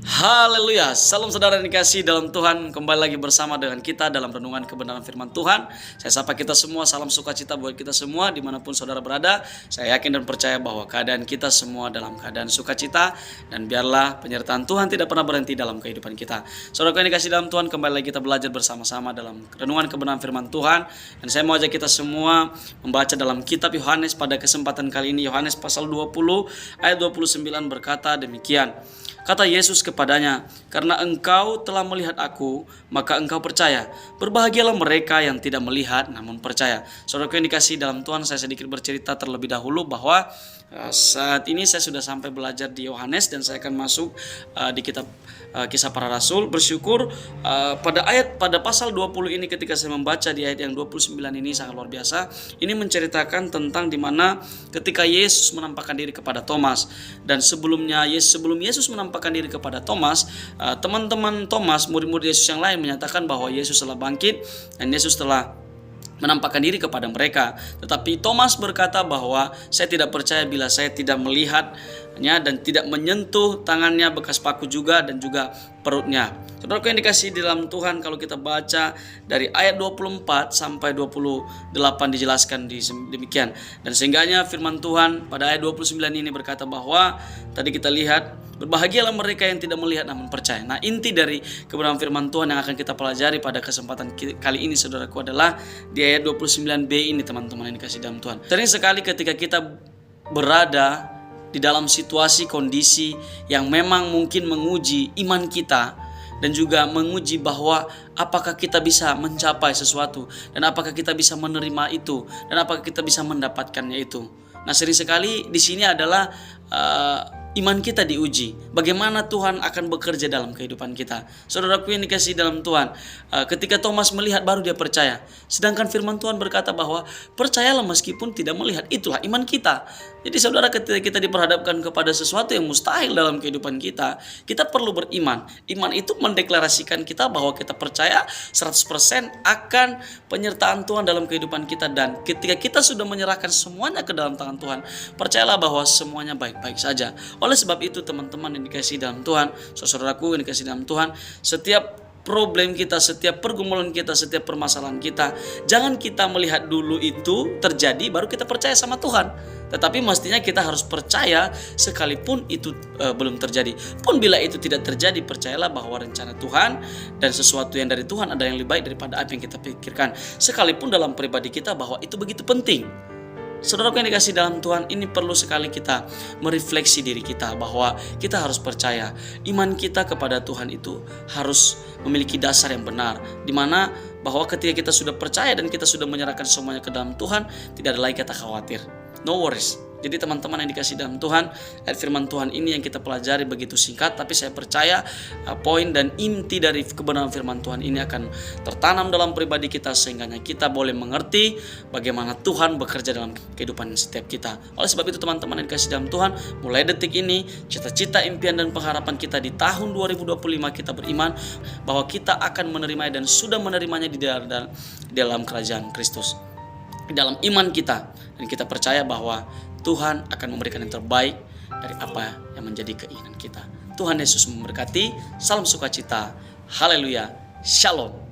Haleluya, salam saudara yang dikasih dalam Tuhan. Kembali lagi bersama dengan kita dalam renungan kebenaran firman Tuhan. Saya sapa kita semua, salam sukacita buat kita semua dimanapun saudara berada. Saya yakin dan percaya bahwa keadaan kita semua dalam keadaan sukacita. Dan biarlah penyertaan Tuhan tidak pernah berhenti dalam kehidupan kita. Saudara yang dikasih dalam Tuhan, kembali lagi kita belajar bersama-sama dalam renungan kebenaran firman Tuhan. Dan saya mau ajak kita semua membaca dalam kitab Yohanes pada kesempatan kali ini. Yohanes pasal 20 ayat 29 berkata demikian. Kata Yesus kepadanya, "Karena engkau telah melihat aku, maka engkau percaya. Berbahagialah mereka yang tidak melihat namun percaya." Saudaraku yang dikasihi dalam Tuhan, saya sedikit bercerita terlebih dahulu bahwa saat ini saya sudah sampai belajar di Yohanes dan saya akan masuk di kitab Kisah Para Rasul. Bersyukur pada pasal 20 ini, ketika saya membaca di ayat yang 29 ini sangat luar biasa. Ini menceritakan tentang dimana ketika Yesus menampakkan diri kepada Thomas. Dan sebelum Yesus menampakkan diri kepada Thomas, teman-teman Thomas, murid-murid Yesus yang lain menyatakan bahwa Yesus telah bangkit dan Yesus telah menampakkan diri kepada mereka. Tetapi Thomas berkata bahwa saya tidak percaya bila saya tidak melihatnya dan tidak menyentuh tangannya, bekas paku juga dan juga perutnya. Saudaraku yang dikasihi di dalam Tuhan, kalau kita baca dari ayat 24 sampai 28 dijelaskan demikian. Dan sehingganya firman Tuhan pada ayat 29 ini berkata bahwa tadi kita lihat, berbahagialah mereka yang tidak melihat namun percaya. Nah, inti dari kebenaran firman Tuhan yang akan kita pelajari pada kesempatan kali ini saudaraku adalah di ayat 29b ini, teman-teman yang dikasihi dalam Tuhan. Sering sekali ketika kita berada di dalam situasi kondisi yang memang mungkin menguji iman kita dan juga menguji bahwa apakah kita bisa mencapai sesuatu dan apakah kita bisa menerima itu dan apakah kita bisa mendapatkannya itu. Nah, sering sekali di sini adalah iman kita diuji. Bagaimana Tuhan akan bekerja dalam kehidupan kita. Saudaraku yang dikasihi dalam Tuhan, ketika Thomas melihat baru dia percaya. Sedangkan firman Tuhan berkata bahwa percayalah meskipun tidak melihat. Itulah iman kita. Jadi saudara, ketika kita diperhadapkan kepada sesuatu yang mustahil dalam kehidupan kita, kita perlu beriman. Iman itu mendeklarasikan kita bahwa kita percaya 100% akan penyertaan Tuhan dalam kehidupan kita. Dan ketika kita sudah menyerahkan semuanya ke dalam tangan Tuhan, percayalah bahwa semuanya baik-baik saja. Oleh sebab itu teman-teman yang dikasihi dalam Tuhan, saudaraku yang dikasihi dalam Tuhan, setiap problem kita, setiap pergumulan kita, setiap permasalahan kita, jangan kita melihat dulu itu terjadi baru kita percaya sama Tuhan. Tetapi mestinya kita harus percaya sekalipun itu belum terjadi. Pun bila itu tidak terjadi, percayalah bahwa rencana Tuhan dan sesuatu yang dari Tuhan ada yang lebih baik daripada apa yang kita pikirkan. Sekalipun dalam pribadi kita bahwa itu begitu penting. Saudaraku yang dikasihi dalam Tuhan, ini perlu sekali kita merefleksi diri kita bahwa kita harus percaya iman kita kepada Tuhan itu harus memiliki dasar yang benar, di mana bahwa ketika kita sudah percaya dan kita sudah menyerahkan semuanya ke dalam Tuhan, tidak ada lagi kata khawatir. No worries. Jadi teman-teman yang dikasihi dalam Tuhan, ayat firman Tuhan ini yang kita pelajari begitu singkat, tapi saya percaya poin dan inti dari kebenaran firman Tuhan ini akan tertanam dalam pribadi kita sehingga kita boleh mengerti bagaimana Tuhan bekerja dalam kehidupan setiap kita. Oleh sebab itu teman-teman yang dikasihi dalam Tuhan, mulai detik ini cita-cita, impian dan pengharapan kita di tahun 2025 kita beriman bahwa kita akan menerimanya dan sudah menerimanya di dalam kerajaan Kristus. Di dalam iman kita, dan kita percaya bahwa Tuhan akan memberikan yang terbaik dari apa yang menjadi keinginan kita. Tuhan Yesus memberkati. Salam sukacita. Haleluya. Shalom.